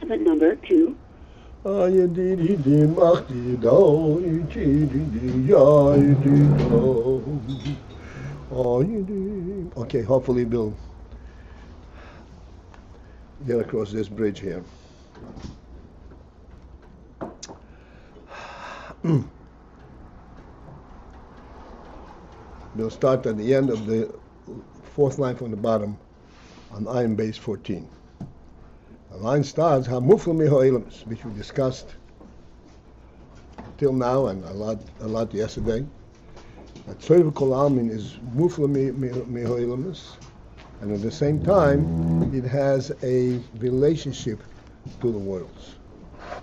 Alphabet number 2. Okay, hopefully we'll get across this bridge here. We'll start at the end of the fourth line from the bottom on AyinBase 14. The line starts hamuphlah, which we discussed till now and a lot yesterday. That sovev kol almin is muflah mihoilamus, and at the same time it has a relationship to the worlds.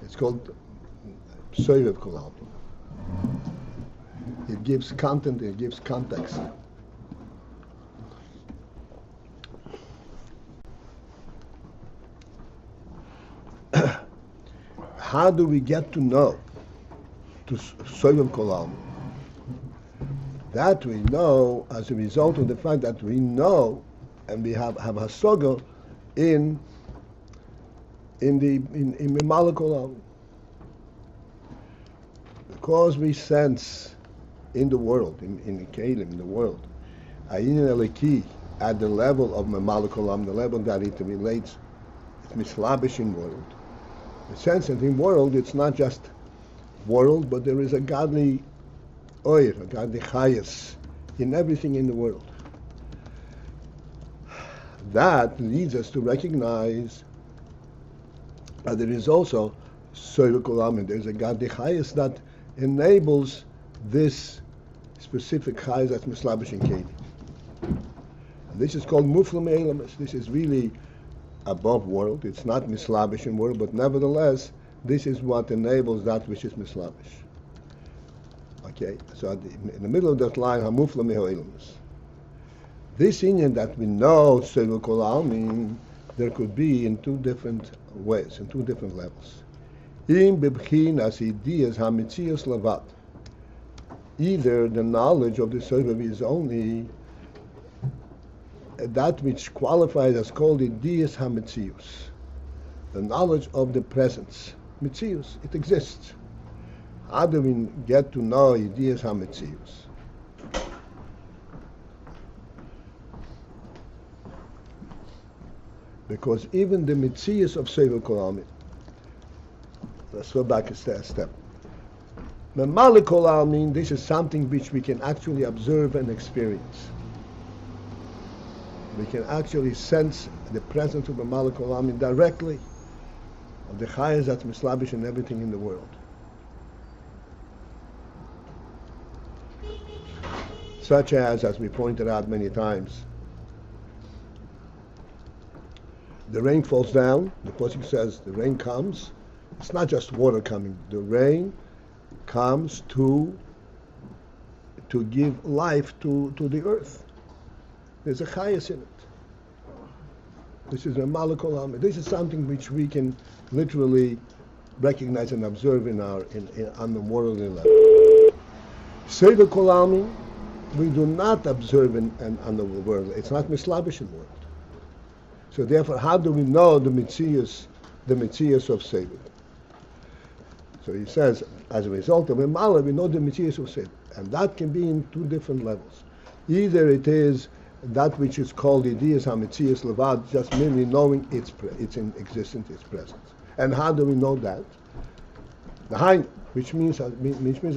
It's called sovev kol almin. It gives content, it gives context. How do we get to know to sovev kol almin? That we know as a result of the fact that we know and we have hasoga in mamala kol almin. Because we sense in the world, in Kelim, in the world, Ayin eliki at the level of mamala kol almin, the level that it relates, it's mislabishing world. The sense that in world, it's not just world, but there is a godly oir, a godly chayas in everything in the world. That leads us to recognize that there is also sovev kol almin. There's a godly chayas that enables this specific chayas that's mislabishing keli. And this is called muflah me'elamus. This is really above world. It's not mislabish in world, but nevertheless, this is what enables that which is mislabish. Okay, so in the middle of that line, hamuphlah mihoilamus. This inyan that we know, sovev kol almin, there could be in two different ways, in two different levels. In bebchinas ideas hamitzios levat. Either the knowledge of the sovev is only that which qualifies as called ideas hamitzios, the knowledge of the presence. Mitzios, it exists. How do we get to know ideas hamitzios? Because even the mitzios of sovev kol almin, let's go back a step. Mamala kol almin, this is something which we can actually observe and experience. We can actually sense the presence of mamala kol almin directly, of the chayas that's mislabish and everything in the world. Such as we pointed out many times, the rain falls down, the pasuk says the rain comes. It's not just water coming. The rain comes to give life to the earth. There's a chayas in it. This is a mamala kol almin. This is something which we can literally recognize and observe on the worldly level. Sovev kol almin, we do not observe on the world. It's not mislabish in world. So therefore, how do we know the mitzias of sovev? So he says, as a result of mamala, we know the mitzias of sovev, and that can be in two different levels. Either it is that which is called ideas hamitzias levad, just merely knowing it's in existence, its presence. And how do we know that? The hain, which means as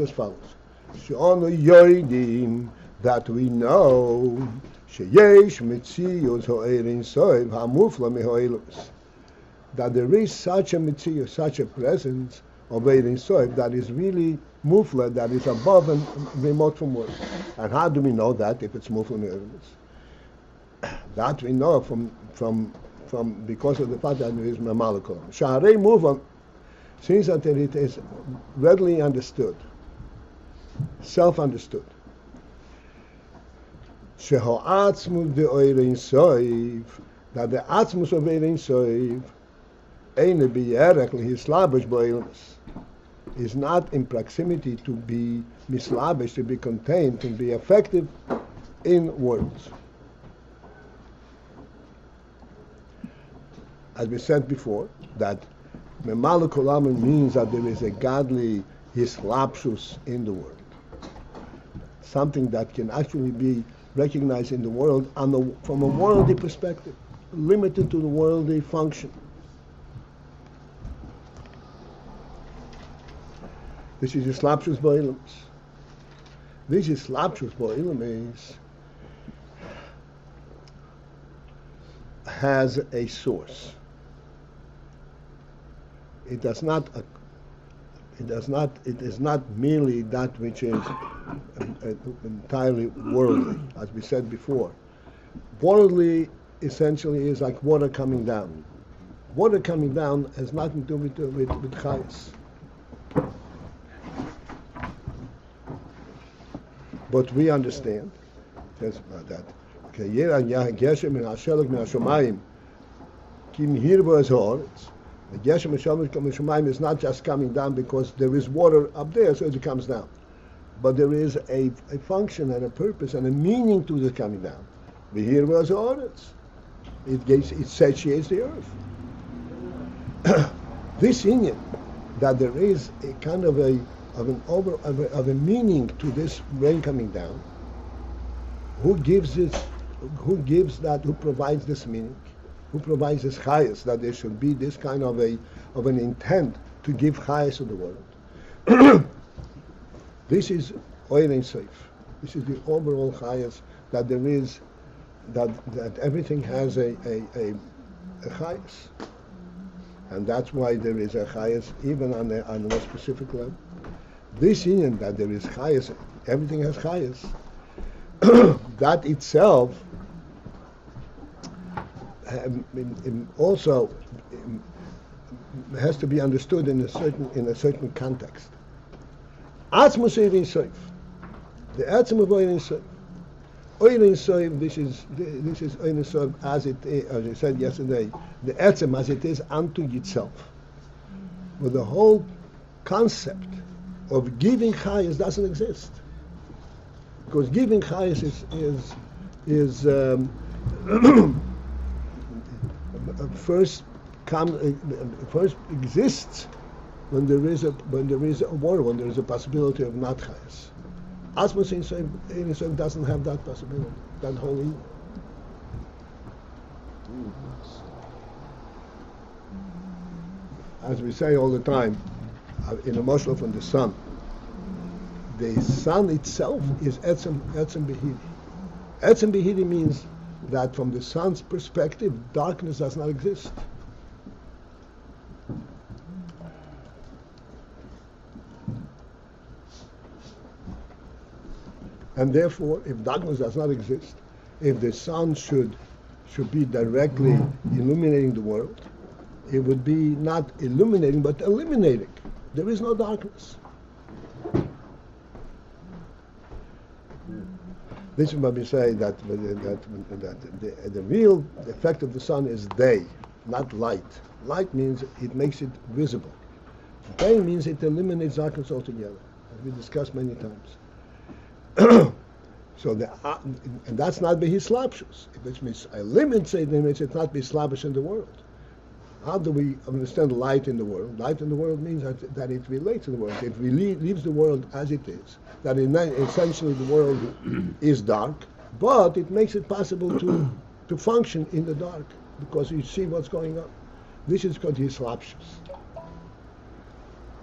follows: she'onu yoidim, that we know sheyesh mitzios ho'erin sovev hamuphlah mihoilamus, that there is such a mitzios, such a presence of Ayin sovev that is really muflah, that is above and remote from world. And how do we know that if it's muflah mihoilamus? That we know from because of the fact that there is mamala kol almin. Sha'arei muvah, since that it is readily understood, self-understood. Sheho atzmus de Ayin sovev, that the atzmus of Ayin sovev, eine biyerech lehislabish b'oilamus, is not in proximity to be mislabish, to be contained, to be effective in words. As we said before, that Memalo Kolaman means that there is a godly hislapshus in the world. Something that can actually be recognized in the world from a worldly perspective, limited to the worldly function. This is hislapshus ba'ilams. This hislapshus ba'ilams has a source. It is not merely that which is entirely worldly, as we said before. Worldly essentially is like water coming down. Water coming down has nothing to do with chayas. But we understand that the Geshem is not just coming down because there is water up there, so it comes down. But there is a function and a purpose and a meaning to the coming down. It satiates the earth. This Inyan, that there is a kind of a meaning to this rain coming down. Who provides this meaning? Who provides this chayas, that there should be this kind of an intent to give chayas to the world? This is Ayin safe. This is the overall chayas that there is, that everything has a chayas, and that's why there is a chayas even on a more specific level. This Inyan that there is chayas, everything has chayas. That itself also has to be understood in a certain context. Atzmus Ayin Sof, the Atzum of Ayin Sof. Ayin Sof, this is Ayin Sof as it is, as I said yesterday, the Atzum as it is unto itself. But the whole concept of giving chayas doesn't exist, because giving chayas is first exists when there is a war, when there is a possibility of not chayas. Asmus Ayin Sof doesn't have that possibility, that whole evil. As we say all the time, in a mashal from the sun itself is etzem behiri. Etzem behiri means that from the sun's perspective, darkness does not exist. And therefore, if darkness does not exist, if the sun should be directly illuminating the world, it would be not illuminating but eliminating. There is no darkness. This is what we say that the real effect of the sun is day, not light. Light means it makes it visible. Day means it eliminates darkness altogether, as we discussed many times. So and that's not behislapshus. Which means eliminates it, it's not behislabish in the world. How do we understand light in the world? Light in the world means that it relates to the world. It leaves the world as it is. That essentially the world is dark, but it makes it possible to function in the dark because you see what's going on. This is called hislapshus.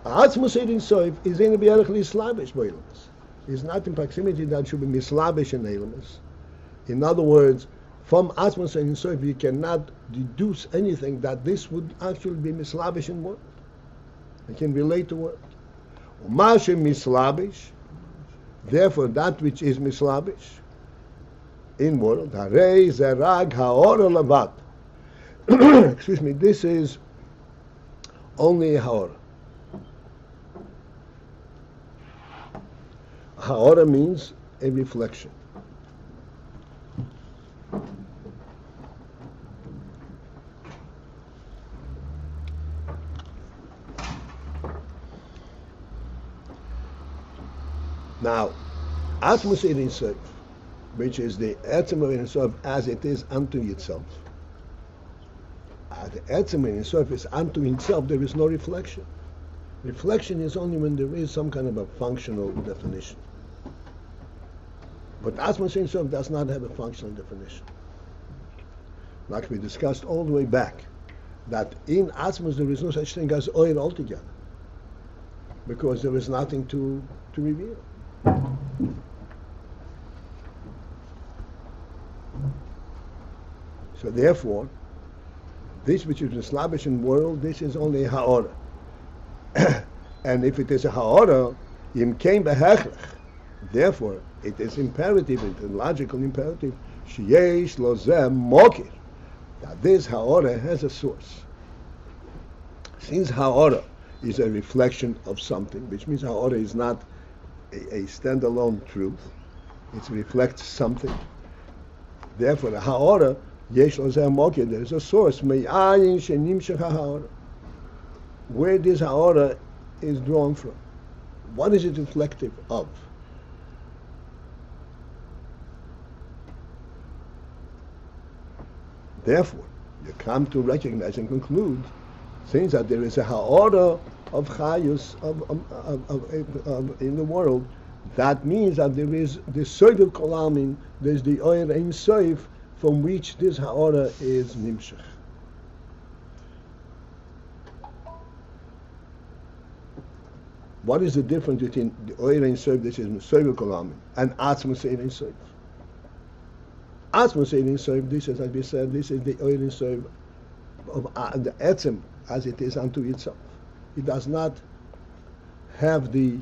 Atzmus Ayin Sof is in b'yarech lislabish b'ilmas. It's not in proximity that should be mislabish in ilmas. In other words, from Atzmus Ayin Sof you cannot deduce anything that this would actually be mislabish in world. It can relate to world. Umashe mislabish, therefore that which is mislabish in world, harei zerag haor levat. Excuse me, this is only haor. Haor means a reflection. Now, Atzmus Ayin Sof, which is the Etzem Ayin Sof as it is unto itself. the etzem in itself is unto himself. There is no reflection. Reflection is only when there is some kind of a functional definition. But Atmos in itself does not have a functional definition. Like we discussed all the way back, that in Atmos there is no such thing as oil altogether, because there is nothing to reveal. So therefore, this which is the Slavish world, this is only a ha'ora. And if it is a ha'ora, im kein behechlech, therefore it is imperative, it is logical imperative, sheyesh lo zeh mokir, that this ha'ora has a source. Since ha'ora is a reflection of something, which means ha'ora is not a standalone truth, it reflects something. Therefore, the ha'ora, yesh lo zeh mokir, there is a source, me'ayin shenimshech ha'ora, where this ha'ora is drawn from. What is it reflective of? Therefore, you come to recognize and conclude, since that there is a ha'ora of chayus in the world, that means that there is the sovev kolamin, there's the oyer ein sovev, from which this ha'ora is nimshach. What is the difference between the oyer ein sovev, this is sovev kolamin, and atzmos ein sovev? Atzmos ein sovev, this is, as we said, this is the oyer ein sovev of the etzem as it is unto itself. It does not have the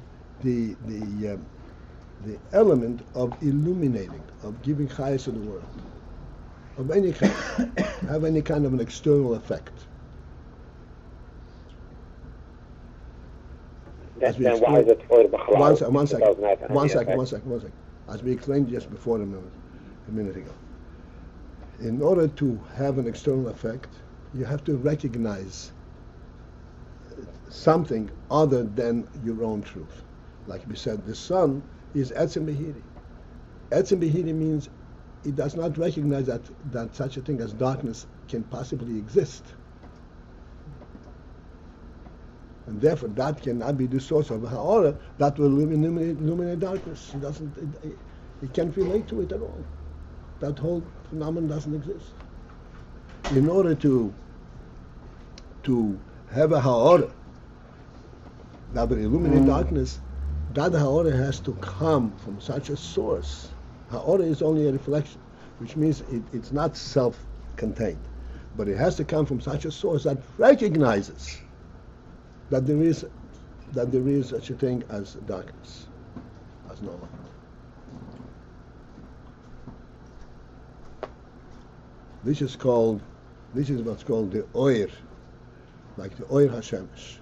element of illuminating, of giving chayes to the world, of any kind, have any kind of an external effect. Then why is it for the One second. As we explained just before a minute ago. In order to have an external effect, you have to recognize something other than your own truth. Like we said, the sun is etzem behiri. Etzem behiri means it does not recognize that such a thing as darkness can possibly exist. And therefore, that cannot be the source of ha'ora that will illuminate darkness. It can't relate to it at all. That whole phenomenon doesn't exist. In order to have a ha'ora that will illuminate darkness, that ha'ora has to come from such a source. Ha'ora is only a reflection, which means it's not self-contained, but it has to come from such a source that recognizes that there is such a thing as darkness, as no light. This is what's called the oyer, like the oyer hashemesh.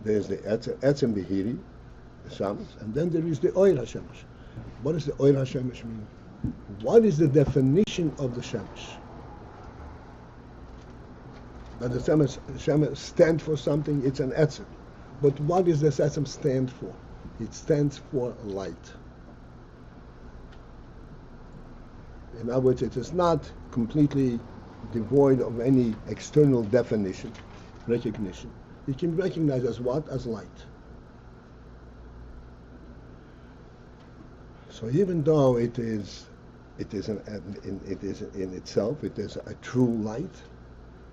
There's the etzem behiri, the sun, and then there is the oyer hashemesh. What does the oyer hashemesh mean? What is the definition of the shemesh? That the shemesh stands for something, it's an etzem. But what does this etzem stand for? It stands for light. In other words, it is not completely devoid of any external definition, recognition. It can be recognized as what? As light. So even though it is in itself, it is a true light,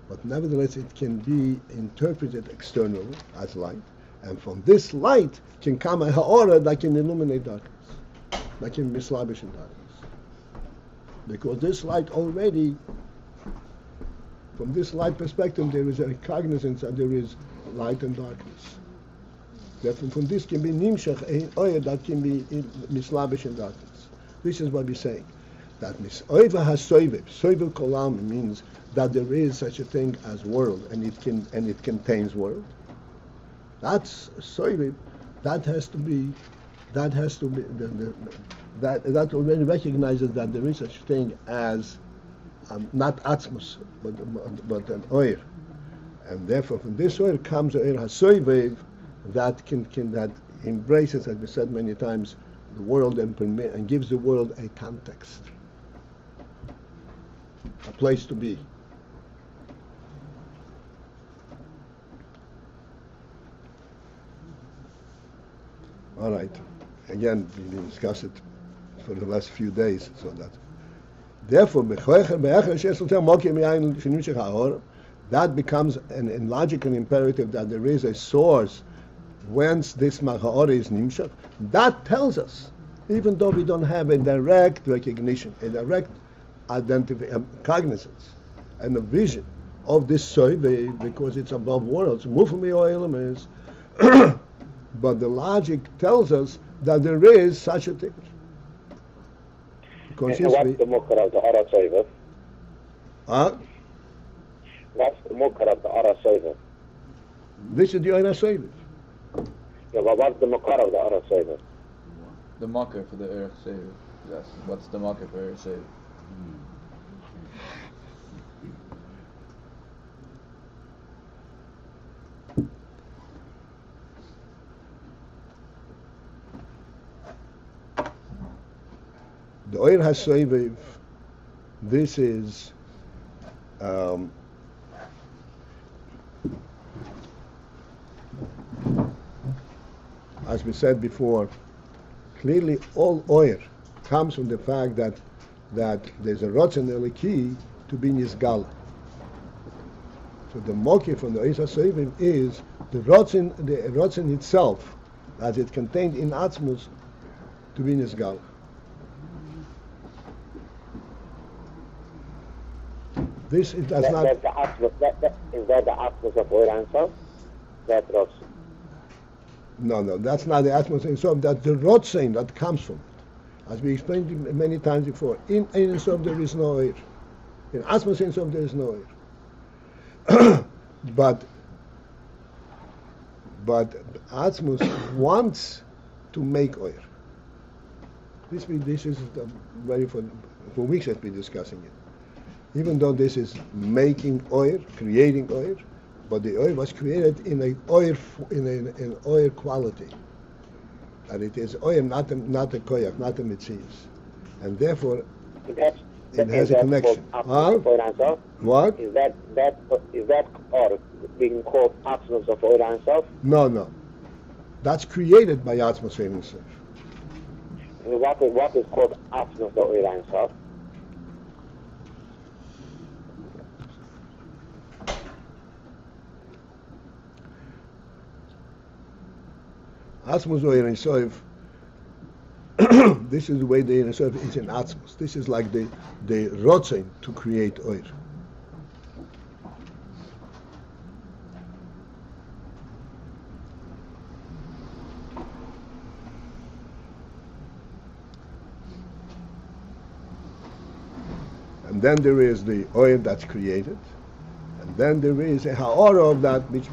but nevertheless it can be interpreted externally as light, and from this light can come a ha'ora that can illuminate darkness, that can be mislabish in darkness. Because this light already, from this light perspective, there is a cognizance that there is light and darkness. Therefore, from this can be nimshach, a oyer that can be mislabish in darkness. This is what we're saying. That misoiva has sovev. Sovev kolam means that there is such a thing as world, and it contains world. That's sovev. That already recognizes that there is such a thing as not atzmos, but an oyer, and therefore from this oyer comes oyer hasovev that that embraces, as we said many times, the world and gives the world a context, a place to be. All right. Again, we discussed it for the last few days, so that. Therefore, that becomes an logical imperative that there is a source whence this Macha'or is Nimshach. That tells us, even though we don't have a direct recognition, a direct cognizance, and a vision of this sovev, because it's above worlds, is, but the logic tells us that there is such a thing. And what's the mukkar of the Ara sovev? Huh? What's the mukkar of the Ara sovev? This is the Ara sovev. Yeah, but what's the mukkar of the Ara sovev? The mukkar for the earth sovev. Yes. What's the mukkar for earth sovev? The Oyer HaSovev, this is as we said before, clearly all Oyer comes from the fact that there's a Rotzen Eliki to be Nizgal. So the Moki from the Oyer HaSovev is the Rotzen itself, as it contained in Atzmus, to be Nizgal. This it does not. Is that the atmos of Oyer Ein Sof? That Rots. No, that's not the atmos Ein Sof. That's the Rotzein that comes from it. As we explained many times before, in Ein Sof there is no Oyer. In atmos Ein Sof there is no Oyer. but atmos wants to make Oyer. This is very for weeks I've been discussing it. Even though this is making oil, creating oil, but the oil was created in an oil quality, and it is oil, not a koyak, not a mitzias, and therefore it has a connection. What? Is that or being called atmos of Oyer Ein Sof? No, that's created by Atzmos Ein Sof. What is called atmos of Oyer Ein Sof? Atzmos Oyer Ein Sof, this is the way the Ein Sof is in Atzmos. This is like the Rotzein to create Oyer. And then there is the Oyer that's created, and then there is a Ha'ora of that which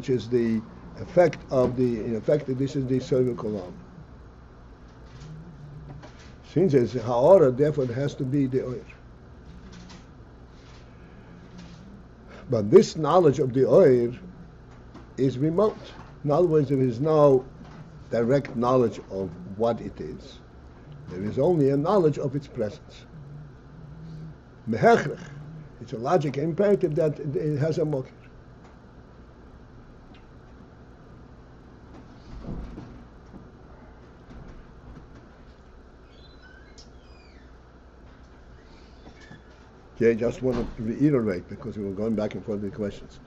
is the effect of this is the sovev kolam. Since it's ha'ora, therefore it has to be the oyer. But this knowledge of the oyer is remote. In other words, there is no direct knowledge of what it is. There is only a knowledge of its presence. Mehechrech, it's a logic imperative that it has a mokir. Okay, just want to reiterate because we were going back and forth with questions.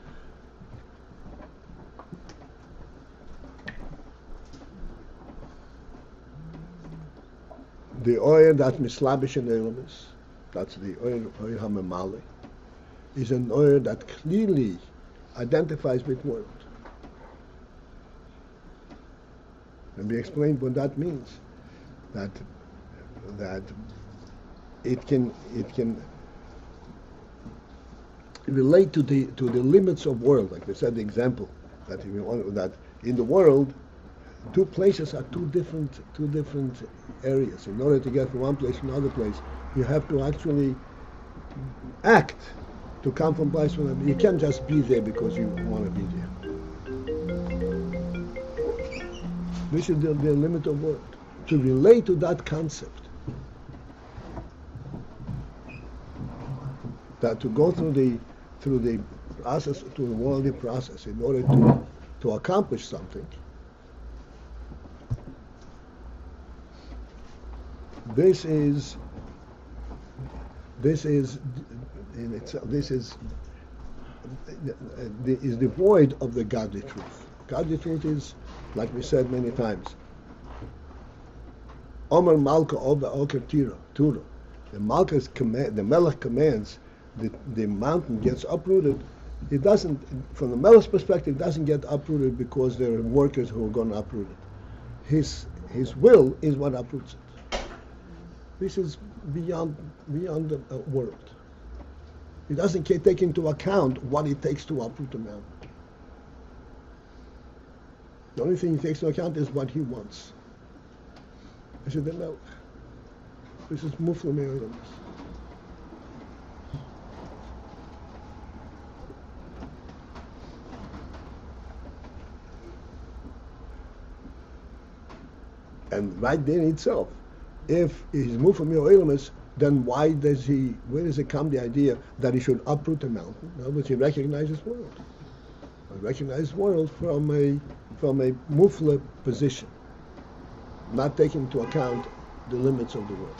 The oil that mislabish in elements, that's the oil hamemali, is an oil that clearly identifies with world. And we explained what that means. That it can relate to the limits of world, like we said the example that in the world, two places are two different areas. In order to get from one place to another place, you have to actually act to come from place to another. You can't just be there because you want to be there. This is the limit of world. To relate to that concept, that to go through the process, to the worldly process, in order to accomplish something, this is devoid of the godly truth. Godly truth is, like we said many times, Omer Malka Oba Oker Tira. The Malka's command, the Melech commands that the mountain gets uprooted. It doesn't, from the Melech's perspective, it doesn't get uprooted because there are workers who are going to uproot it. His will is what uproots it. This is beyond the world. He doesn't take into account what it takes to uproot a mountain. The only thing he takes into account is what he wants. This is the Melech. This is hamuphlah me'olam. And right there in itself, if he's hamuphlah me'olam, then where does it come the idea that he should uproot the mountain? In other words, he recognizes world. He recognizes world from a hamuphlah position, not taking into account the limits of the world.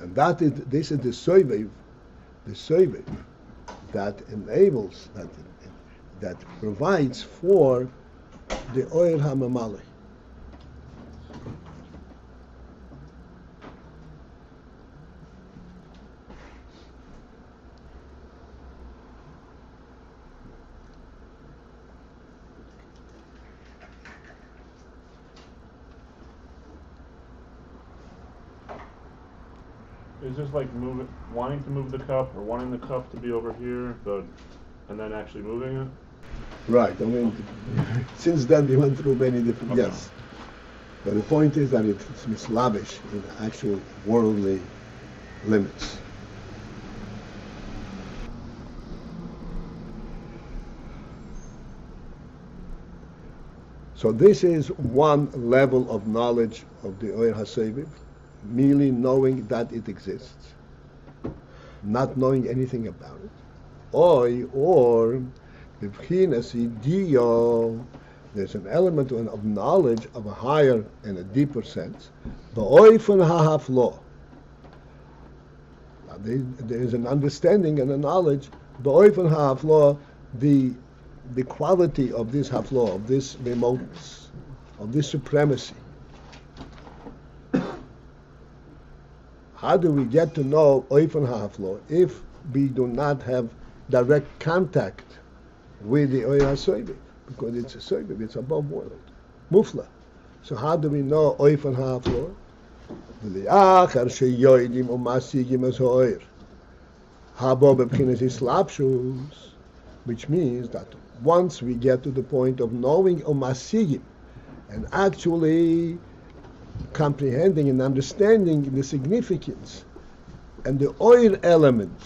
And this is the sovev that enables, that provides for the oir hamamali. Is this like wanting to move the cup, or wanting the cup to be over here, and then actually moving it? Right. I mean, since then we went through many different. Okay. Yes. But the point is that it's mislavish in actual worldly limits. So this is one level of knowledge of the Oyer HaSovev, merely knowing that it exists, not knowing anything about it. Or b'chinas idiyo, there's an element of knowledge of a higher and a deeper sense. Ba'oifen hamuphlah. There is an understanding and a knowledge. Ba'oifen hamuphlah, the quality of this haflah, of this remoteness, of this supremacy. How do we get to know oifen hamuphlah if we do not have direct contact with the Oyer HaSovev? Because it's a sovev, it's above world, mufla. So how do we know oifen hamuphlah? V'li'achar sheyoidim u'masigim es ha'oyer habo b'bchinas islapshus, which means that once we get to the point of knowing u'masigim and actually comprehending and understanding the significance and the oil element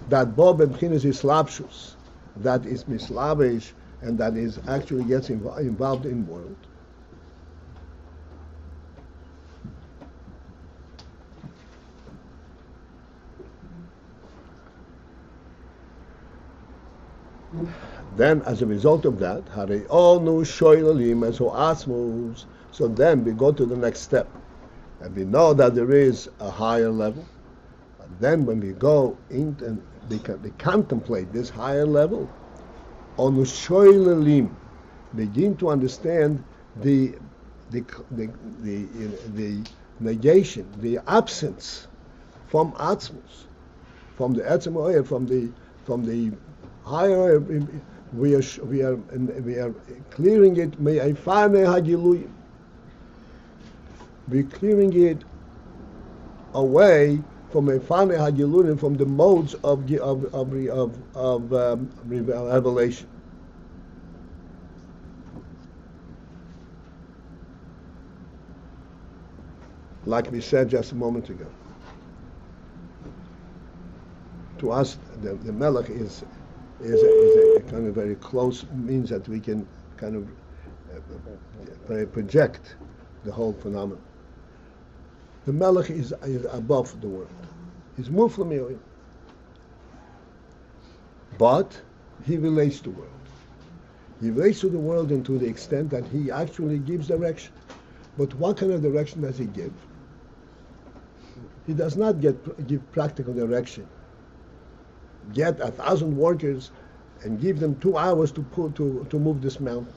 that bo b'bchinas islapshus, that is mislavish and that is actually gets involved in world. Then, as a result of that, so then we go to the next step, and we know that there is a higher level. And then, when we go in and we contemplate this higher level, begin to understand the negation, the absence from atzmus, from the etzem oyer, from the higher. We are clearing it. We're clearing it away from a fane hagilurim, from the modes of revelation. Like we said just a moment ago, to us the melech is a kind of very close means that we can kind of project the whole phenomenon. The Melech is above the world. He's hamuphlah mi'oyin. But he relates to the world. He relates to the world and to the extent that he actually gives direction. But what kind of direction does he give? He does not give practical direction. Get 1,000 workers and give them 2 hours to move this mountain.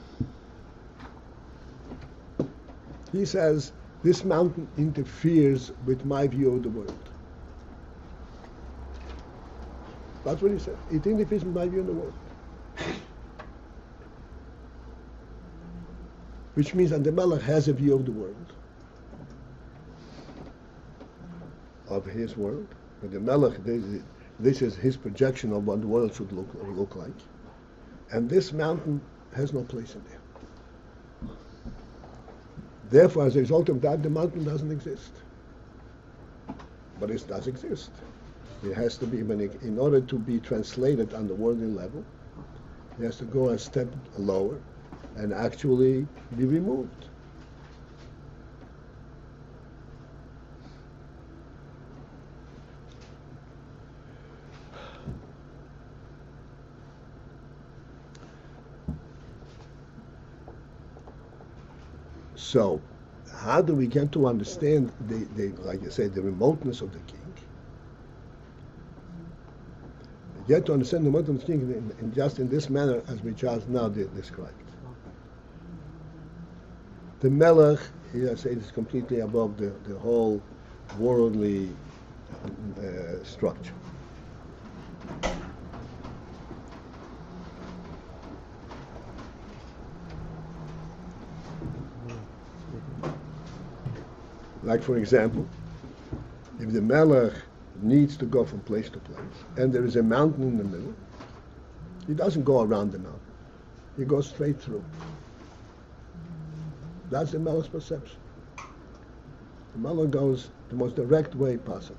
He says, this mountain interferes with my view of the world. That's what he said. It interferes with my view of the world. Which means that the Melech has a view of the world, of his world. But the Melech, this is his projection of what the world should look like. And this mountain has no place in there. Therefore, as a result of that, the mountain doesn't exist. But it does exist. It has to be, in order to be translated on the worldly level, it has to go a step lower and actually be removed. So, how do we get to understand like you say, the remoteness of the king? We get to understand the remoteness of the king in just in this manner as we just now described. The Melech, I say, is completely above the whole worldly structure. Like, for example, if the Melech needs to go from place to place, and there is a mountain in the middle, he doesn't go around the mountain. He goes straight through. That's the Melech's perception. The Melech goes the most direct way possible,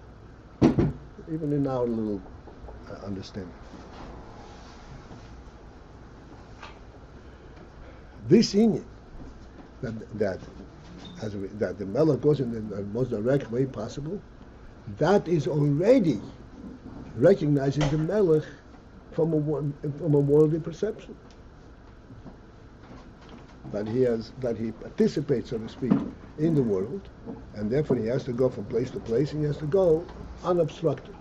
even in our little understanding. This Ayin, that the Melech goes in the most direct way possible, that is already recognizing the Melech from a worldly perception. That he participates, so to speak, in the world, and therefore he has to go from place to place, and he has to go unobstructed.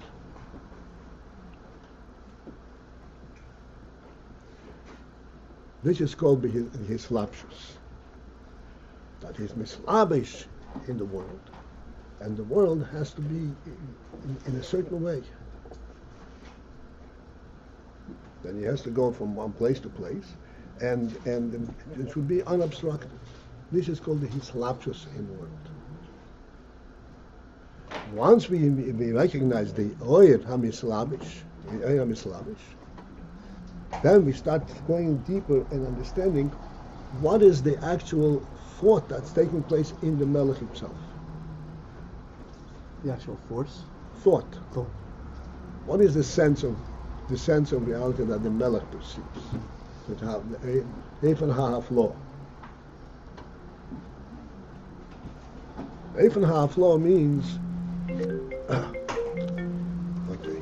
This is called his lapsus. That he's mislavish in the world, and the world has to be in a certain way. Then he has to go from one place to place, and it should be unobstructed. This is called his lapsus in the world. Once we recognize the Oyer hamislavish, then we start going deeper and understanding what is the actual thought that's taking place in the Melech himself. The actual force? Thought. What is the sense of reality that the Melech perceives? Even hamuphlah. Even hamuphlah means okay.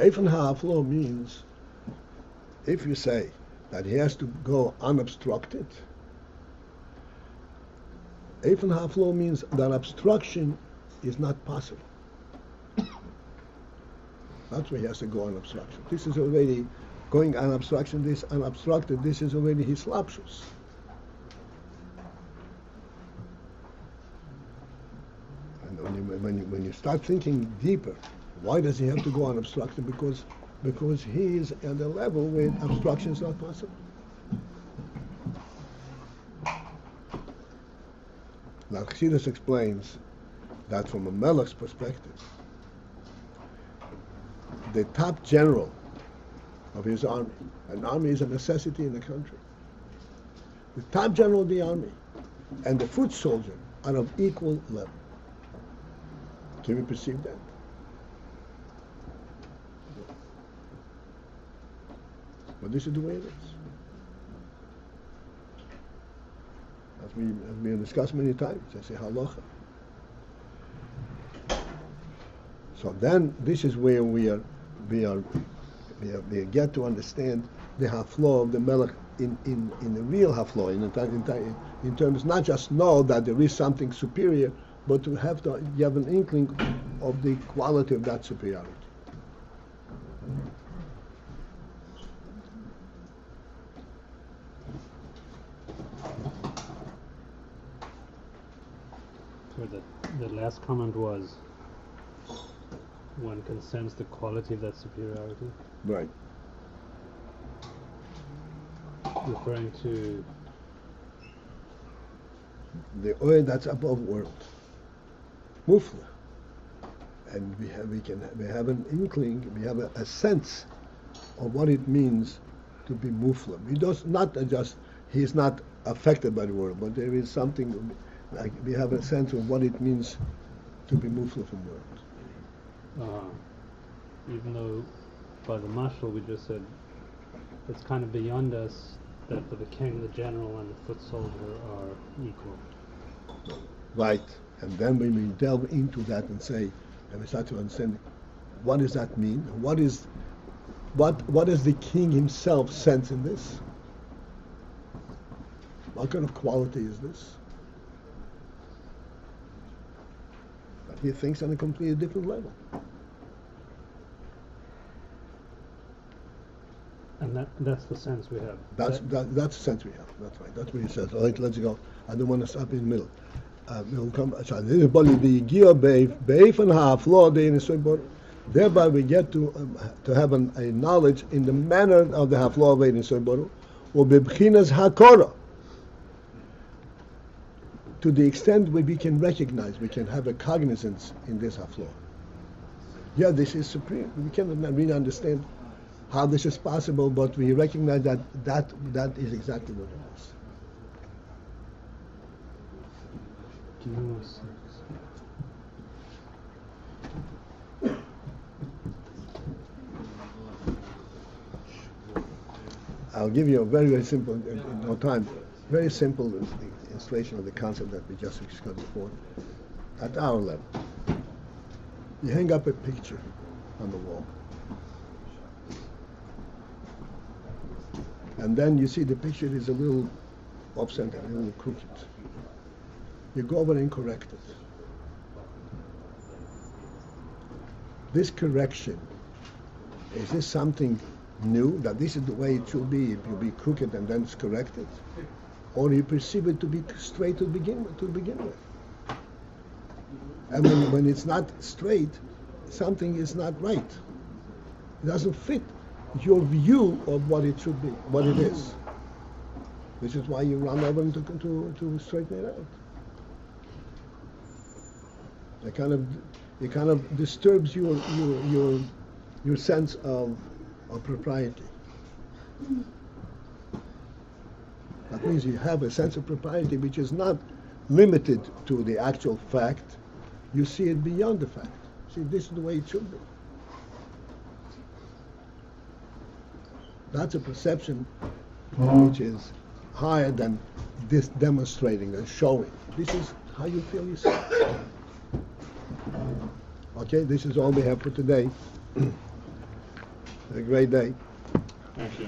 Even hamuphlah means, if you say that he has to go unobstructed, even hamuphlah means that obstruction is not possible. That's why he has to go unobstructed. This is already going unobstruction. This unobstructed. This is already his lapsus. And when you start thinking deeper, why does he have to go unobstructed? Because he is at a level where obstruction is not possible. Now, Chassidus explains that from a Melech's perspective, the top general of his army, an army is a necessity in the country. The top general of the army and the foot soldier are of equal level. Can we perceive that? But this is the way it is. As we have discussed many times, I say halacha. So then, this is where we get to understand the hamuphlah of the melech in the real hamuphlah, in terms not just know that there is something superior, but to have an inkling of the quality of that superiority. So the last comment was one can sense the quality of that superiority. Right. Referring to the oil that's above world, hamuphlah, and we have an inkling, we have a sense of what it means to be hamuphlah. He does not just, he is not affected by the world, but there is something like we have a sense of what it means to be hamuphlah from world. Even though by the mashal we just said it's kind of beyond us, that for the king, the general, and the foot soldier are equal. Right. And then when we delve into that and say, and we start to understand, what does that mean? What does the king himself sense in this? What kind of quality is this? But he thinks on a completely different level. And that's the sense we have. That's the sense we have. That's right. That's what he says. All right, let's go. I don't want to stop in the middle. We'll come. This is probably the Gio Beif and hamuphlah the in. Thereby we get to have a knowledge in the manner of the hamuphlah of Ein Soiboru, or bebchinas hakora. To the extent where we can recognize, we can have a cognizance in this hamuphlah. Yeah, this is supreme. We cannot really understand how this is possible, but we recognize that is exactly what it is. I'll give you a very, very simple, in no time, very simple illustration of the concept that we just discussed before. At our level, you hang up a picture on the wall. And then you see the picture is a little off-center, a little crooked. You go over and correct it. This correction, is this something new, that this is the way it should be, it will be crooked and then it's corrected? Or you perceive it to be straight to begin with? And when it's not straight, something is not right. It doesn't fit your view of what it should be, what it is. This is why you run over to straighten it out. It kind of disturbs your sense of propriety. That means you have a sense of propriety which is not limited to the actual fact. You see it beyond the fact. See, this is the way it should be. That's a perception which is higher than this demonstrating and showing. This is how you feel yourself. Okay, this is all we have for today. A great day. Thank you.